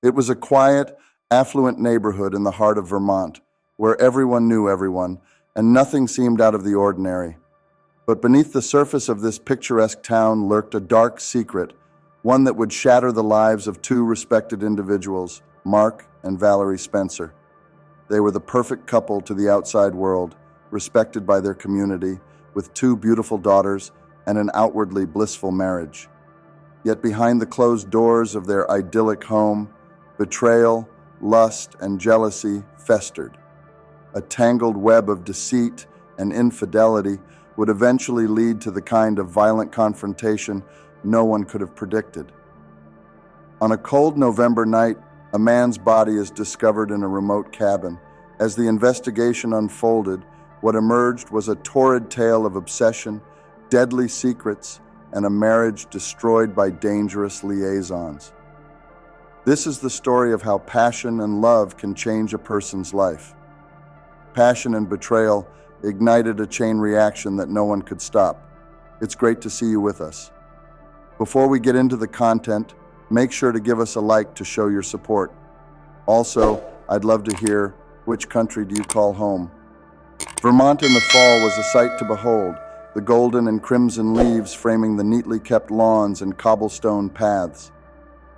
It was a quiet, affluent neighborhood in the heart of Vermont, where everyone knew everyone, and nothing seemed out of the ordinary. But beneath the surface of this picturesque town lurked a dark secret, one that would shatter the lives of two respected individuals, Mark and Valerie Spencer. They were the perfect couple to the outside world, respected by their community, with two beautiful daughters and an outwardly blissful marriage. Yet behind the closed doors of their idyllic home, betrayal, lust, and jealousy festered. A tangled web of deceit and infidelity would eventually lead to the kind of violent confrontation no one could have predicted. On a cold November night, a man's body is discovered in a remote cabin. As the investigation unfolded, what emerged was a torrid tale of obsession, deadly secrets, and a marriage destroyed by dangerous liaisons. This is the story of how passion and love can change a person's life. Passion and betrayal ignited a chain reaction that no one could stop. It's great to see you with us. Before we get into the content, make sure to give us a like to show your support. Also, I'd love to hear, which country do you call home? Vermont in the fall was a sight to behold, the golden and crimson leaves framing the neatly kept lawns and cobblestone paths.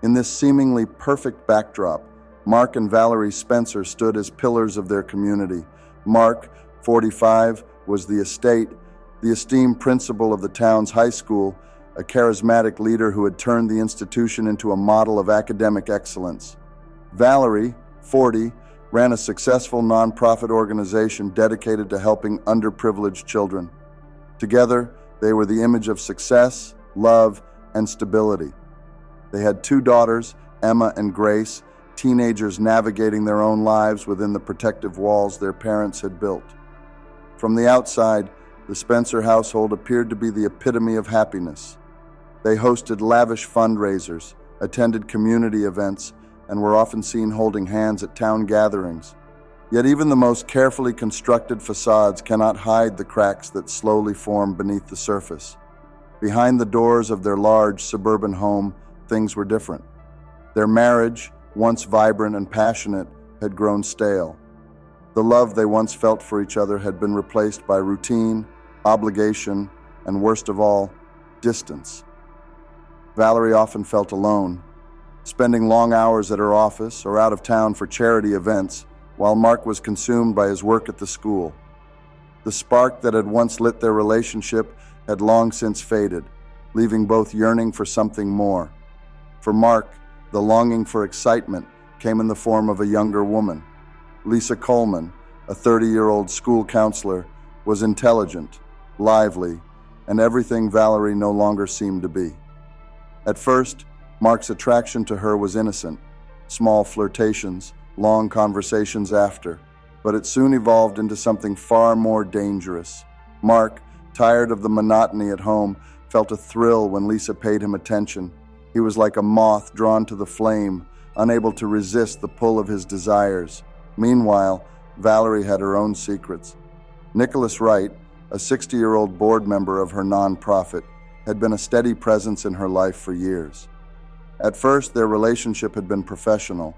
In this seemingly perfect backdrop, Mark and Valerie Spencer stood as pillars of their community. Mark, 45, was the esteemed principal of the town's high school, a charismatic leader who had turned the institution into a model of academic excellence. Valerie, 40, ran a successful nonprofit organization dedicated to helping underprivileged children. Together, they were the image of success, love, and stability. They had two daughters, Emma and Grace, teenagers navigating their own lives within the protective walls their parents had built. From the outside, the Spencer household appeared to be the epitome of happiness. They hosted lavish fundraisers, attended community events, and were often seen holding hands at town gatherings. Yet even the most carefully constructed facades cannot hide the cracks that slowly form beneath the surface. Behind the doors of their large suburban home, things were different. Their marriage, once vibrant and passionate, had grown stale. The love they once felt for each other had been replaced by routine, obligation, and worst of all, distance. Valerie often felt alone, spending long hours at her office or out of town for charity events, while Mark was consumed by his work at the school. The spark that had once lit their relationship had long since faded, leaving both yearning for something more. For Mark, the longing for excitement came in the form of a younger woman. Lisa Coleman, a 30-year-old school counselor, was intelligent, lively, and everything Valerie no longer seemed to be. At first, Mark's attraction to her was innocent, small flirtations, long conversations after, but it soon evolved into something far more dangerous. Mark, tired of the monotony at home, felt a thrill when Lisa paid him attention. He was like a moth drawn to the flame, unable to resist the pull of his desires. Meanwhile, Valerie had her own secrets. Nicholas Wright, a 60-year-old board member of her nonprofit, had been a steady presence in her life for years. At first, their relationship had been professional,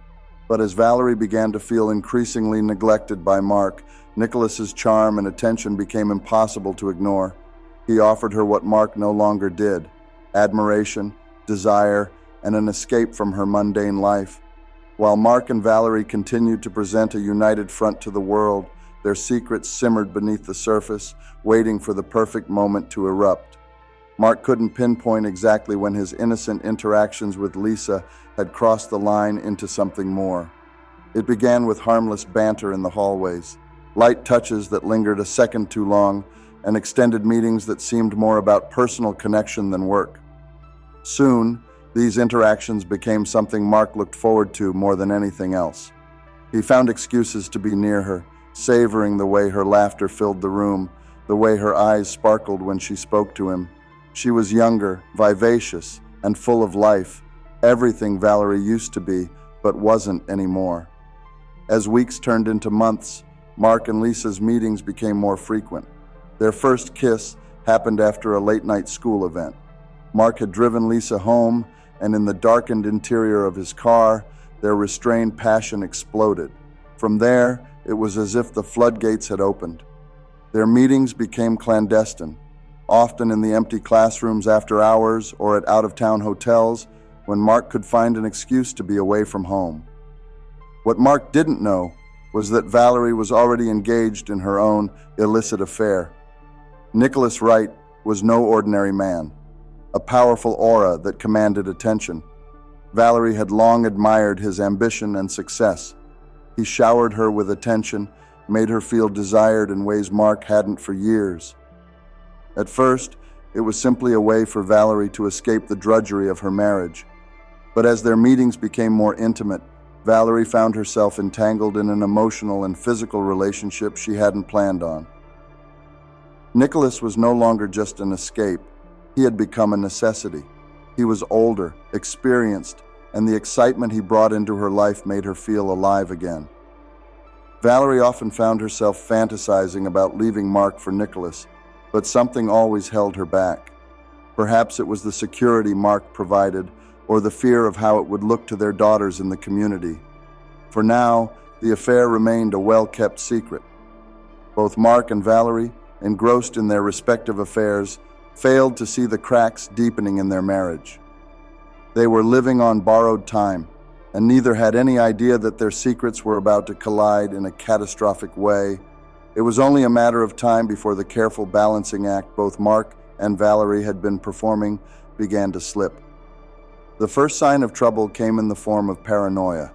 but as Valerie began to feel increasingly neglected by Mark, Nicholas's charm and attention became impossible to ignore. He offered her what Mark no longer did: admiration, desire, and an escape from her mundane life. While Mark and Valerie continued to present a united front to the world, their secrets simmered beneath the surface, waiting for the perfect moment to erupt. Mark couldn't pinpoint exactly when his innocent interactions with Lisa had crossed the line into something more. It began with harmless banter in the hallways, light touches that lingered a second too long, and extended meetings that seemed more about personal connection than work. Soon, these interactions became something Mark looked forward to more than anything else. He found excuses to be near her, savoring the way her laughter filled the room, the way her eyes sparkled when she spoke to him. She was younger, vivacious, and full of life, everything Valerie used to be, but wasn't anymore. As weeks turned into months, Mark and Lisa's meetings became more frequent. Their first kiss happened after a late-night school event. Mark had driven Lisa home, and in the darkened interior of his car, their restrained passion exploded. From there, it was as if the floodgates had opened. Their meetings became clandestine, often in the empty classrooms after hours or at out-of-town hotels when Mark could find an excuse to be away from home. What Mark didn't know was that Valerie was already engaged in her own illicit affair. Nicholas Wright was no ordinary man, a powerful aura that commanded attention. Valerie had long admired his ambition and success. He showered her with attention, made her feel desired in ways Mark hadn't for years. At first, it was simply a way for Valerie to escape the drudgery of her marriage. But as their meetings became more intimate, Valerie found herself entangled in an emotional and physical relationship she hadn't planned on. Nicholas was no longer just an escape. He had become a necessity. He was older, experienced, and the excitement he brought into her life made her feel alive again. Valerie often found herself fantasizing about leaving Mark for Nicholas, but something always held her back. Perhaps it was the security Mark provided, or the fear of how it would look to their daughters in the community. For now, the affair remained a well-kept secret. Both Mark and Valerie, engrossed in their respective affairs, failed to see the cracks deepening in their marriage. They were living on borrowed time, and neither had any idea that their secrets were about to collide in a catastrophic way. It was only a matter of time before the careful balancing act both Mark and Valerie had been performing began to slip. The first sign of trouble came in the form of paranoia.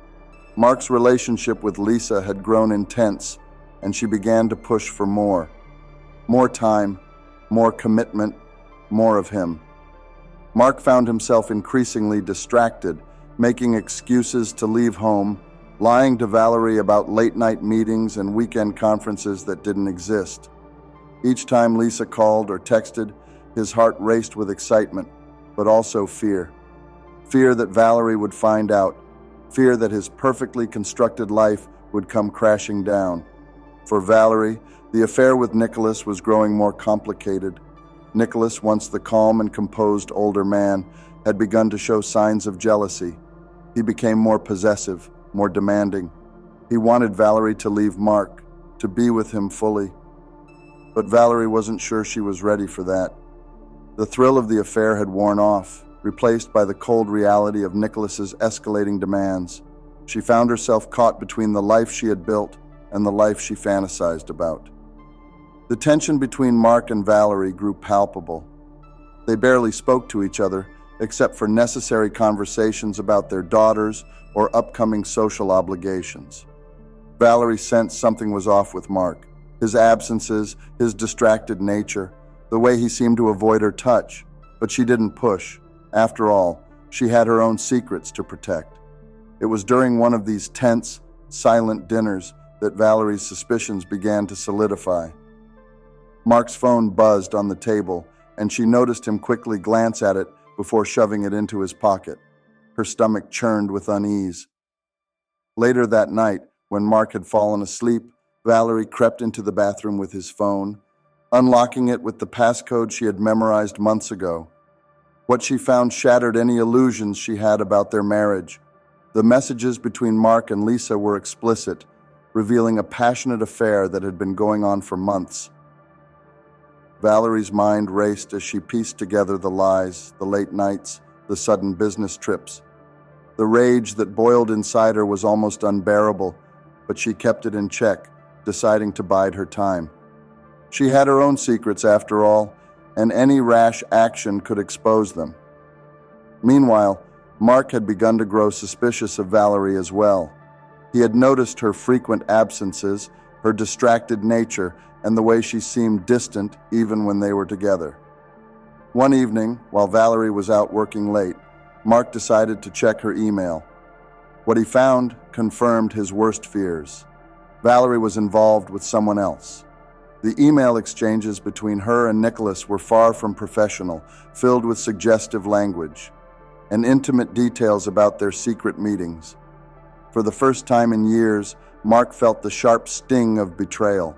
Mark's relationship with Lisa had grown intense, and she began to push for more. More time, more commitment, more of him. Mark found himself increasingly distracted, making excuses to leave home, lying to Valerie about late-night meetings and weekend conferences that didn't exist. Each time Lisa called or texted, his heart raced with excitement, but also fear. Fear that Valerie would find out, fear that his perfectly constructed life would come crashing down. For Valerie, the affair with Nicholas was growing more complicated. Nicholas, once the calm and composed older man, had begun to show signs of jealousy. He became more possessive, more demanding. He wanted Valerie to leave Mark, to be with him fully. But Valerie wasn't sure she was ready for that. The thrill of the affair had worn off, replaced by the cold reality of Nicholas's escalating demands. She found herself caught between the life she had built and the life she fantasized about. The tension between Mark and Valerie grew palpable. They barely spoke to each other, except for necessary conversations about their daughters or upcoming social obligations. Valerie sensed something was off with Mark. His absences, his distracted nature, the way he seemed to avoid her touch, but she didn't push. After all, she had her own secrets to protect. It was during one of these tense, silent dinners that Valerie's suspicions began to solidify. Mark's phone buzzed on the table, and she noticed him quickly glance at it before shoving it into his pocket. Her stomach churned with unease. Later that night, when Mark had fallen asleep, Valerie crept into the bathroom with his phone, unlocking it with the passcode she had memorized months ago. What she found shattered any illusions she had about their marriage. The messages between Mark and Lisa were explicit, revealing a passionate affair that had been going on for months. Valerie's mind raced as she pieced together the lies, the late nights, the sudden business trips. The rage that boiled inside her was almost unbearable, but she kept it in check, deciding to bide her time. She had her own secrets, after all, and any rash action could expose them. Meanwhile, Mark had begun to grow suspicious of Valerie as well. He had noticed her frequent absences, her distracted nature, and the way she seemed distant even when they were together. One evening, while Valerie was out working late, Mark decided to check her email. What he found confirmed his worst fears. Valerie was involved with someone else. The email exchanges between her and Nicholas were far from professional, filled with suggestive language and intimate details about their secret meetings. For the first time in years, Mark felt the sharp sting of betrayal.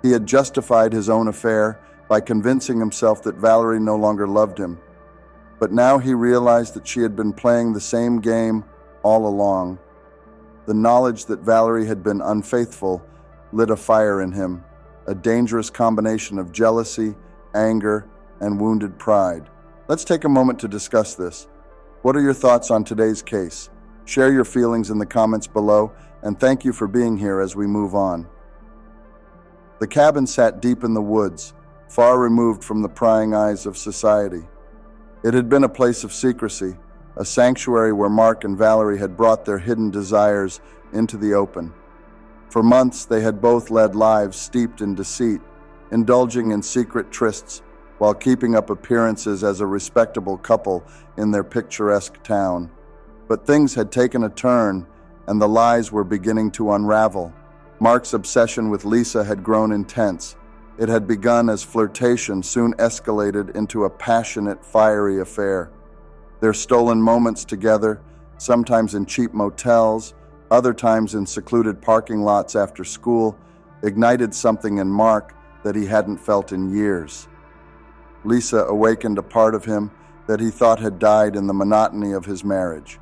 He had justified his own affair by convincing himself that Valerie no longer loved him. But now he realized that she had been playing the same game all along, The knowledge that Valerie had been unfaithful lit a fire in him, a dangerous combination of jealousy, anger, and wounded pride. Let's take a moment to discuss this. What are your thoughts on today's case? Share your feelings in the comments below, and thank you for being here as we move on. The cabin sat deep in the woods, far removed from the prying eyes of society. It had been a place of secrecy, a sanctuary where Mark and Valerie had brought their hidden desires into the open. For months, they had both led lives steeped in deceit, indulging in secret trysts while keeping up appearances as a respectable couple in their picturesque town. But things had taken a turn, and the lies were beginning to unravel. Mark's obsession with Lisa had grown intense. It had begun as flirtation, soon escalated into a passionate, fiery affair. Their stolen moments together, sometimes in cheap motels, other times in secluded parking lots after school, ignited something in Mark that he hadn't felt in years. Lisa awakened a part of him that he thought had died in the monotony of his marriage.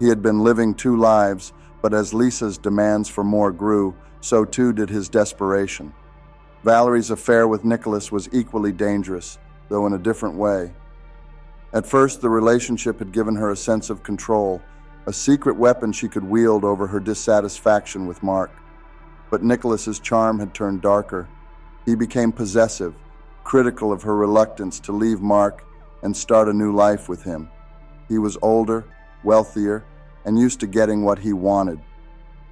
He had been living two lives, but as Lisa's demands for more grew, so too did his desperation. Valerie's affair with Nicholas was equally dangerous, though in a different way. At first, the relationship had given her a sense of control, a secret weapon she could wield over her dissatisfaction with Mark. But Nicholas's charm had turned darker. He became possessive, critical of her reluctance to leave Mark and start a new life with him. He was older, wealthier, and used to getting what he wanted.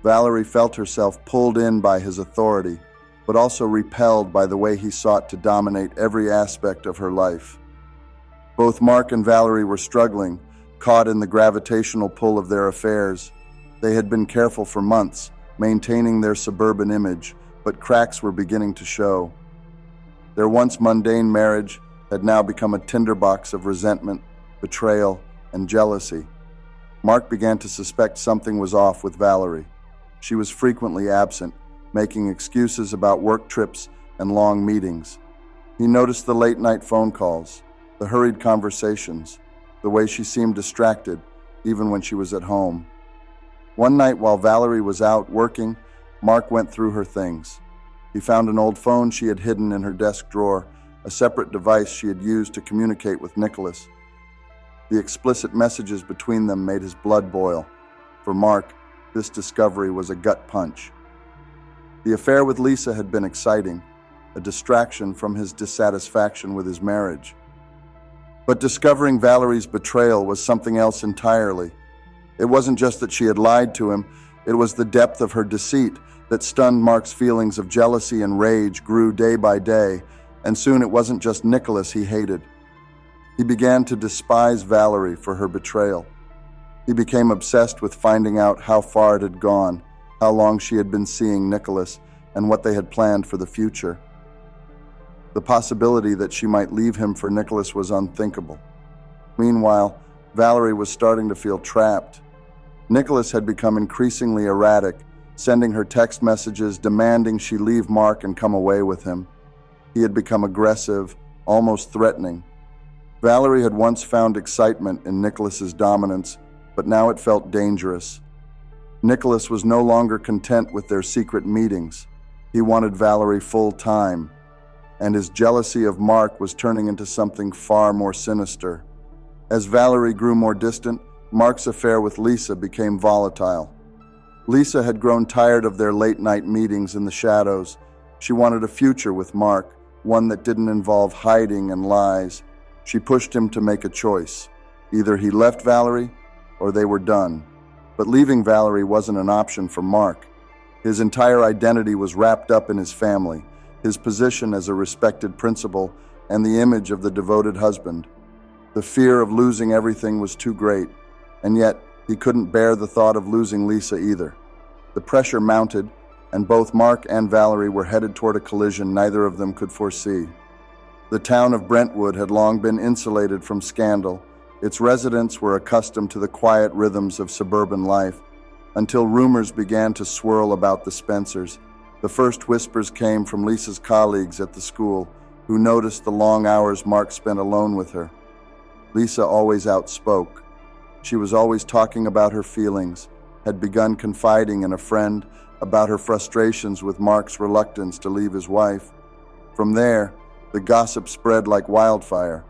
Valerie felt herself pulled in by his authority, but also repelled by the way he sought to dominate every aspect of her life. Both Mark and Valerie were struggling, caught in the gravitational pull of their affairs. They had been careful for months, maintaining their suburban image, but cracks were beginning to show. Their once mundane marriage had now become a tinderbox of resentment, betrayal, and jealousy. Mark began to suspect something was off with Valerie. She was frequently absent, making excuses about work trips and long meetings. He noticed the late-night phone calls, the hurried conversations, the way she seemed distracted, even when she was at home. One night while Valerie was out working, Mark went through her things. He found an old phone she had hidden in her desk drawer, a separate device she had used to communicate with Nicholas. The explicit messages between them made his blood boil. For Mark, this discovery was a gut punch. The affair with Lisa had been exciting, a distraction from his dissatisfaction with his marriage. But discovering Valerie's betrayal was something else entirely. It wasn't just that she had lied to him, it was the depth of her deceit that stunned Mark's feelings of jealousy and rage grew day by day, and soon it wasn't just Nicholas he hated. He began to despise Valerie for her betrayal. He became obsessed with finding out how far it had gone, how long she had been seeing Nicholas, and what they had planned for the future. The possibility that she might leave him for Nicholas was unthinkable. Meanwhile, Valerie was starting to feel trapped. Nicholas had become increasingly erratic, sending her text messages demanding she leave Mark and come away with him. He had become aggressive, almost threatening. Valerie had once found excitement in Nicholas's dominance, but now it felt dangerous. Nicholas was no longer content with their secret meetings. He wanted Valerie full-time, and his jealousy of Mark was turning into something far more sinister. As Valerie grew more distant, Mark's affair with Lisa became volatile. Lisa had grown tired of their late-night meetings in the shadows. She wanted a future with Mark, one that didn't involve hiding and lies. She pushed him to make a choice. Either he left Valerie, or they were done. But leaving Valerie wasn't an option for Mark. His entire identity was wrapped up in his family, his position as a respected principal, and the image of the devoted husband. The fear of losing everything was too great, and yet he couldn't bear the thought of losing Lisa either. The pressure mounted, and both Mark and Valerie were headed toward a collision neither of them could foresee. The town of Brentwood had long been insulated from scandal. Its residents were accustomed to the quiet rhythms of suburban life, until rumors began to swirl about the Spencers. The first whispers came from Lisa's colleagues at the school, who noticed the long hours Mark spent alone with her. Lisa always outspoke. She was always talking about her feelings, had begun confiding in a friend about her frustrations with Mark's reluctance to leave his wife. From there, the gossip spread like wildfire.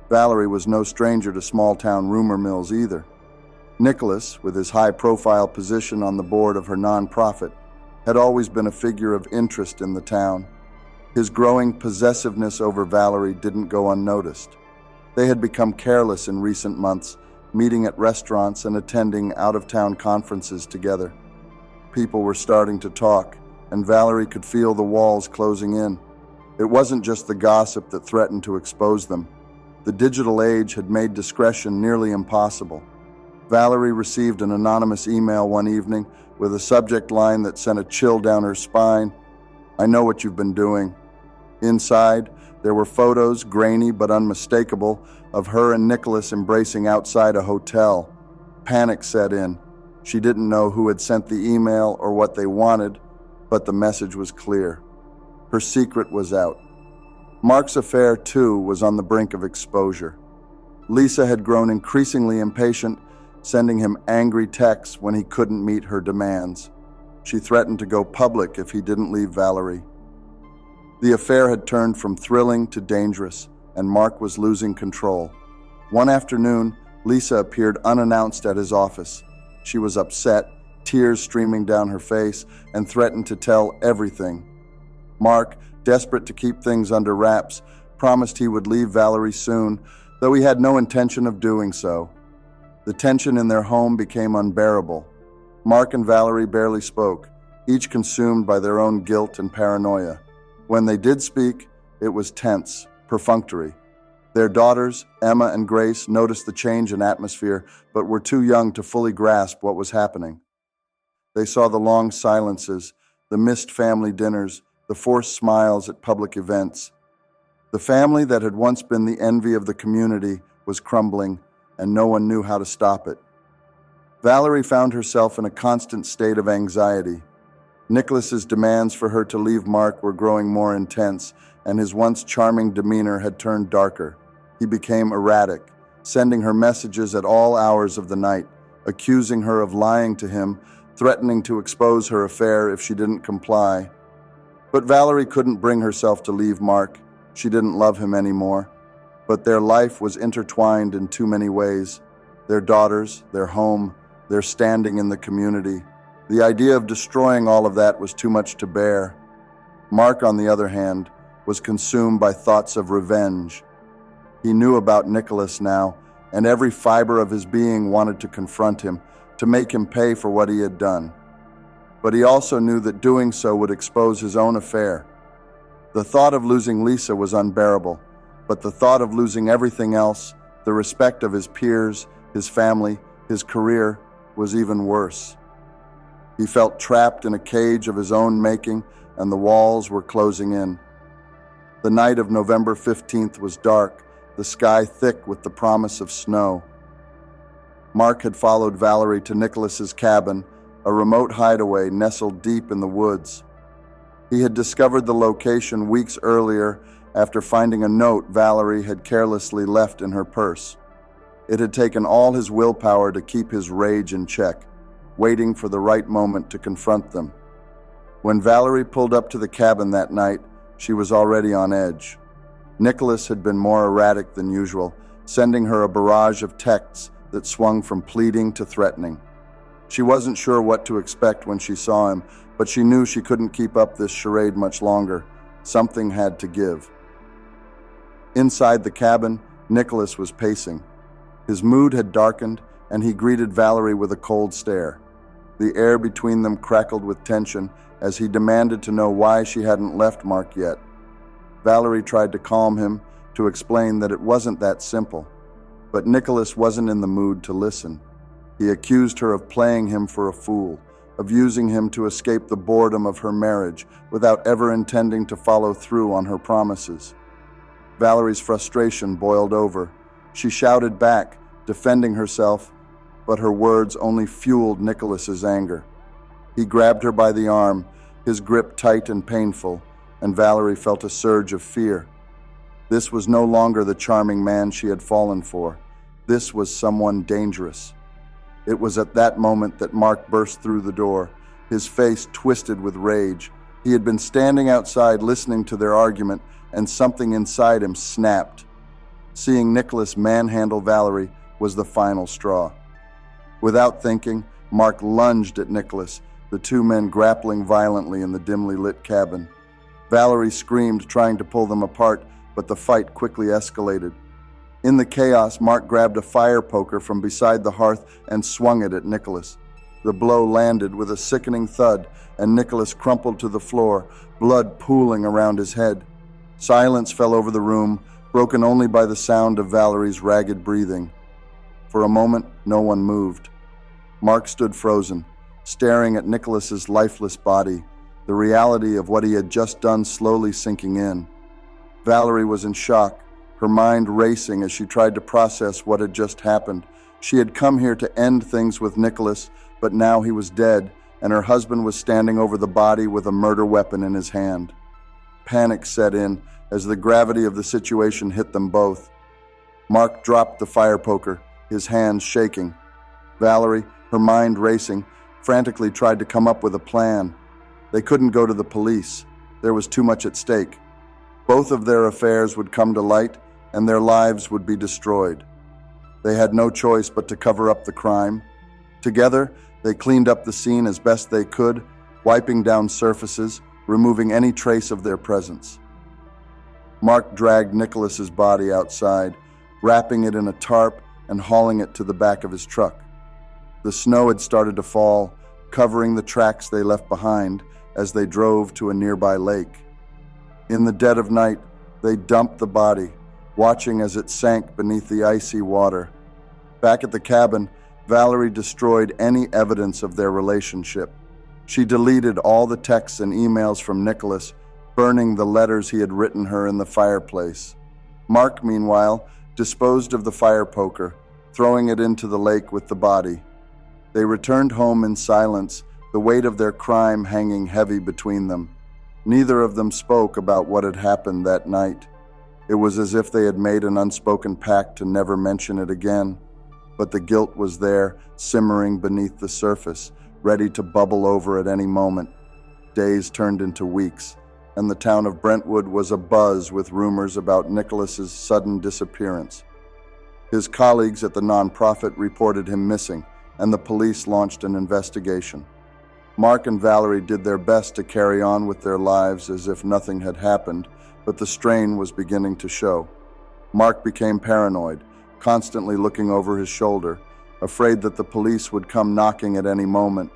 Valerie was no stranger to small-town rumor mills either. Nicholas, with his high-profile position on the board of her nonprofit, had always been a figure of interest in the town. His growing possessiveness over Valerie didn't go unnoticed. They had become careless in recent months, meeting at restaurants and attending out-of-town conferences together. People were starting to talk, and Valerie could feel the walls closing in. It wasn't just the gossip that threatened to expose them. The digital age had made discretion nearly impossible. Valerie received an anonymous email one evening with a subject line that sent a chill down her spine. "I know what you've been doing." Inside, there were photos, grainy but unmistakable, of her and Nicholas embracing outside a hotel. Panic set in. She didn't know who had sent the email or what they wanted, but the message was clear. Her secret was out. Mark's affair, too, was on the brink of exposure. Lisa had grown increasingly impatient, sending him angry texts when he couldn't meet her demands. She threatened to go public if he didn't leave Valerie. The affair had turned from thrilling to dangerous, and Mark was losing control. One afternoon, Lisa appeared unannounced at his office. She was upset, tears streaming down her face, and threatened to tell everything. Mark, desperate to keep things under wraps, promised he would leave Valerie soon, though he had no intention of doing so. The tension in their home became unbearable. Mark and Valerie barely spoke, each consumed by their own guilt and paranoia. When they did speak, it was tense, perfunctory. Their daughters, Emma and Grace, noticed the change in atmosphere, but were too young to fully grasp what was happening. They saw the long silences, the missed family dinners, the forced smiles at public events. The family that had once been the envy of the community was crumbling, and no one knew how to stop it. Valerie found herself in a constant state of anxiety. Nicholas's demands for her to leave Mark were growing more intense, and his once charming demeanor had turned darker. He became erratic, sending her messages at all hours of the night, accusing her of lying to him, threatening to expose her affair if she didn't comply. But Valerie couldn't bring herself to leave Mark. She didn't love him anymore. But their life was intertwined in too many ways. Their daughters, their home, their standing in the community. The idea of destroying all of that was too much to bear. Mark, on the other hand, was consumed by thoughts of revenge. He knew about Nicholas now, and every fiber of his being wanted to confront him, to make him pay for what he had done. But he also knew that doing so would expose his own affair. The thought of losing Lisa was unbearable, but the thought of losing everything else, the respect of his peers, his family, his career, was even worse. He felt trapped in a cage of his own making, and the walls were closing in. The night of November 15th was dark, the sky thick with the promise of snow. Mark had followed Valerie to Nicholas's cabin, a remote hideaway nestled deep in the woods. He had discovered the location weeks earlier after finding a note Valerie had carelessly left in her purse. It had taken all his willpower to keep his rage in check, waiting for the right moment to confront them. When Valerie pulled up to the cabin that night, she was already on edge. Nicholas had been more erratic than usual, sending her a barrage of texts that swung from pleading to threatening. She wasn't sure what to expect when she saw him, but she knew she couldn't keep up this charade much longer. Something had to give. Inside the cabin, Nicholas was pacing. His mood had darkened, and he greeted Valerie with a cold stare. The air between them crackled with tension as he demanded to know why she hadn't left Mark yet. Valerie tried to calm him, to explain that it wasn't that simple. But Nicholas wasn't in the mood to listen. He accused her of playing him for a fool, of using him to escape the boredom of her marriage without ever intending to follow through on her promises. Valerie's frustration boiled over. She shouted back, defending herself, but her words only fueled Nicholas's anger. He grabbed her by the arm, his grip tight and painful, and Valerie felt a surge of fear. This was no longer the charming man she had fallen for. This was someone dangerous. It was at that moment that Mark burst through the door, his face twisted with rage. He had been standing outside listening to their argument, and something inside him snapped. Seeing Nicholas manhandle Valerie was the final straw. Without thinking, Mark lunged at Nicholas, the two men grappling violently in the dimly lit cabin. Valerie screamed, trying to pull them apart, but the fight quickly escalated. In the chaos, Mark grabbed a fire poker from beside the hearth and swung it at Nicholas. The blow landed with a sickening thud, and Nicholas crumpled to the floor, blood pooling around his head. Silence fell over the room, broken only by the sound of Valerie's ragged breathing. For a moment, no one moved. Mark stood frozen, staring at Nicholas's lifeless body, the reality of what he had just done slowly sinking in. Valerie was in shock, her mind racing as she tried to process what had just happened. She had come here to end things with Nicholas, but now he was dead, and her husband was standing over the body with a murder weapon in his hand. Panic set in as the gravity of the situation hit them both. Mark dropped the fire poker, his hands shaking. Valerie, her mind racing, frantically tried to come up with a plan. They couldn't go to the police. There was too much at stake. Both of their affairs would come to light, and their lives would be destroyed. They had no choice but to cover up the crime. Together, they cleaned up the scene as best they could, wiping down surfaces, removing any trace of their presence. Mark dragged Nicholas's body outside, wrapping it in a tarp and hauling it to the back of his truck. The snow had started to fall, covering the tracks they left behind as they drove to a nearby lake. In the dead of night, they dumped the body, watching as it sank beneath the icy water. Back at the cabin, Valerie destroyed any evidence of their relationship. She deleted all the texts and emails from Nicholas, burning the letters he had written her in the fireplace. Mark, meanwhile, disposed of the fire poker, throwing it into the lake with the body. They returned home in silence, the weight of their crime hanging heavy between them. Neither of them spoke about what had happened that night. It was as if they had made an unspoken pact to never mention it again. But the guilt was there, simmering beneath the surface, ready to bubble over at any moment. Days turned into weeks, and the town of Brentwood was abuzz with rumors about Nicholas's sudden disappearance. His colleagues at the nonprofit reported him missing, and the police launched an investigation. Mark and Valerie did their best to carry on with their lives as if nothing had happened, but the strain was beginning to show. Mark became paranoid, constantly looking over his shoulder, afraid that the police would come knocking at any moment.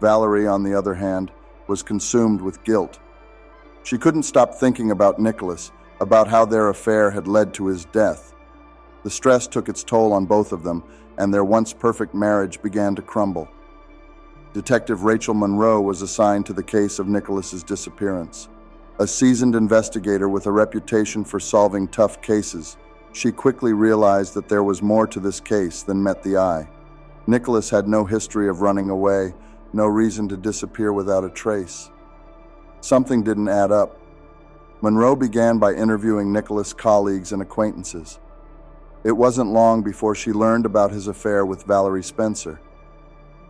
Valerie, on the other hand, was consumed with guilt. She couldn't stop thinking about Nicholas, about how their affair had led to his death. The stress took its toll on both of them, and their once perfect marriage began to crumble. Detective Rachel Monroe was assigned to the case of Nicholas's disappearance. A seasoned investigator with a reputation for solving tough cases, she quickly realized that there was more to this case than met the eye. Nicholas had no history of running away, no reason to disappear without a trace. Something didn't add up. Monroe began by interviewing Nicholas' colleagues and acquaintances. It wasn't long before she learned about his affair with Valerie Spencer.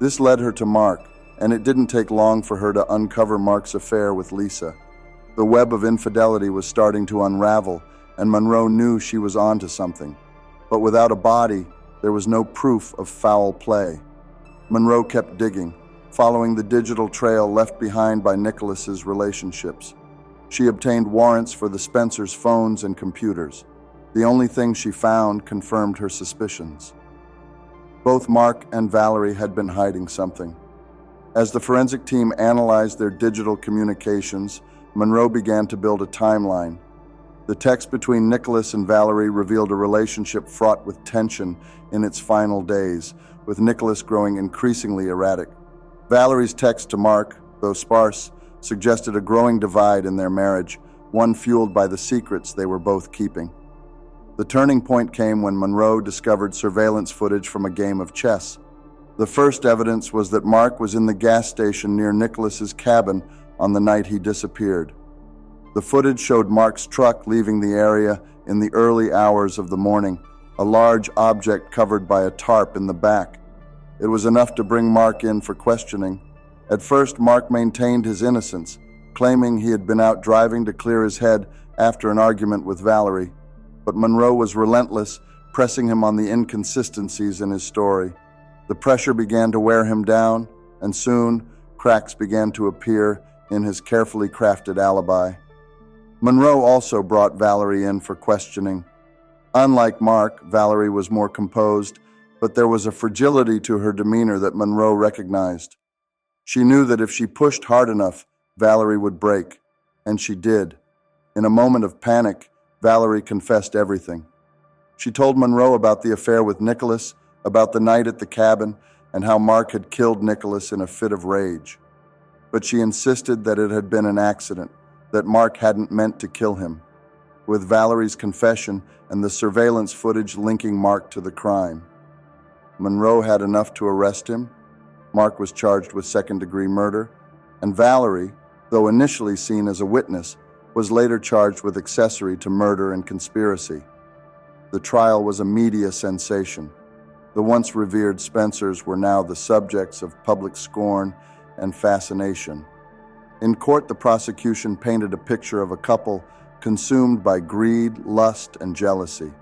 This led her to Mark, and it didn't take long for her to uncover Mark's affair with Lisa. The web of infidelity was starting to unravel, and Monroe knew she was onto something. But without a body, there was no proof of foul play. Monroe kept digging, following the digital trail left behind by Nicholas's relationships. She obtained warrants for the Spencers' phones and computers. The only thing she found confirmed her suspicions. Both Mark and Valerie had been hiding something. As the forensic team analyzed their digital communications, Monroe began to build a timeline. The text between Nicholas and Valerie revealed a relationship fraught with tension in its final days, with Nicholas growing increasingly erratic. Valerie's text to Mark, though sparse, suggested a growing divide in their marriage, one fueled by the secrets they were both keeping. The turning point came when Monroe discovered surveillance footage from a game of chess. The first evidence was that Mark was in the gas station near Nicholas's cabin on the night he disappeared. The footage showed Mark's truck leaving the area in the early hours of the morning, a large object covered by a tarp in the back. It was enough to bring Mark in for questioning. At first, Mark maintained his innocence, claiming he had been out driving to clear his head after an argument with Valerie. But Monroe was relentless, pressing him on the inconsistencies in his story. The pressure began to wear him down, and soon cracks began to appear in his carefully crafted alibi. Monroe also brought Valerie in for questioning. Unlike Mark, Valerie was more composed, but there was a fragility to her demeanor that Monroe recognized. She knew that if she pushed hard enough, Valerie would break, and she did. In a moment of panic, Valerie confessed everything. She told Monroe about the affair with Nicholas, about the night at the cabin, and how Mark had killed Nicholas in a fit of rage. But she insisted that it had been an accident, that Mark hadn't meant to kill him. With Valerie's confession and the surveillance footage linking Mark to the crime, Monroe had enough to arrest him. Mark was charged with second-degree murder, and Valerie, though initially seen as a witness, was later charged with accessory to murder and conspiracy. The trial was a media sensation. The once revered Spencers were now the subjects of public scorn and fascination. In court, the prosecution painted a picture of a couple consumed by greed, lust, and jealousy.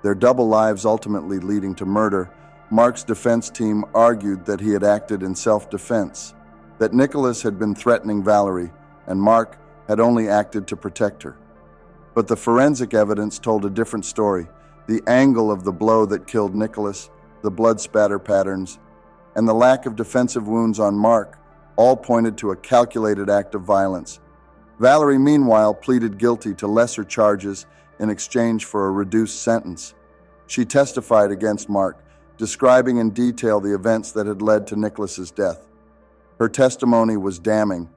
Their double lives ultimately leading to murder, Mark's defense team argued that he had acted in self-defense, that Nicholas had been threatening Valerie, and Mark had only acted to protect her. But the forensic evidence told a different story. The angle of the blow that killed Nicholas, the blood spatter patterns, and the lack of defensive wounds on Mark all pointed to a calculated act of violence. Valerie, meanwhile, pleaded guilty to lesser charges in exchange for a reduced sentence. She testified against Mark, describing in detail the events that had led to Nicholas's death. Her testimony was damning,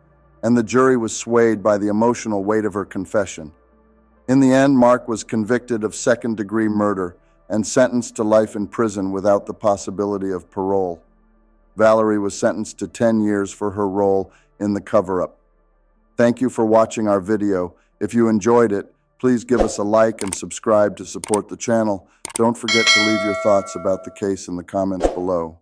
and the jury was swayed by the emotional weight of her confession. In the end, Mark was convicted of second-degree murder and sentenced to life in prison without the possibility of parole. Valerie was sentenced to 10 years for her role in the cover-up. Thank you for watching our video. If you enjoyed it, please give us a like and subscribe to support the channel. Don't forget to leave your thoughts about the case in the comments below.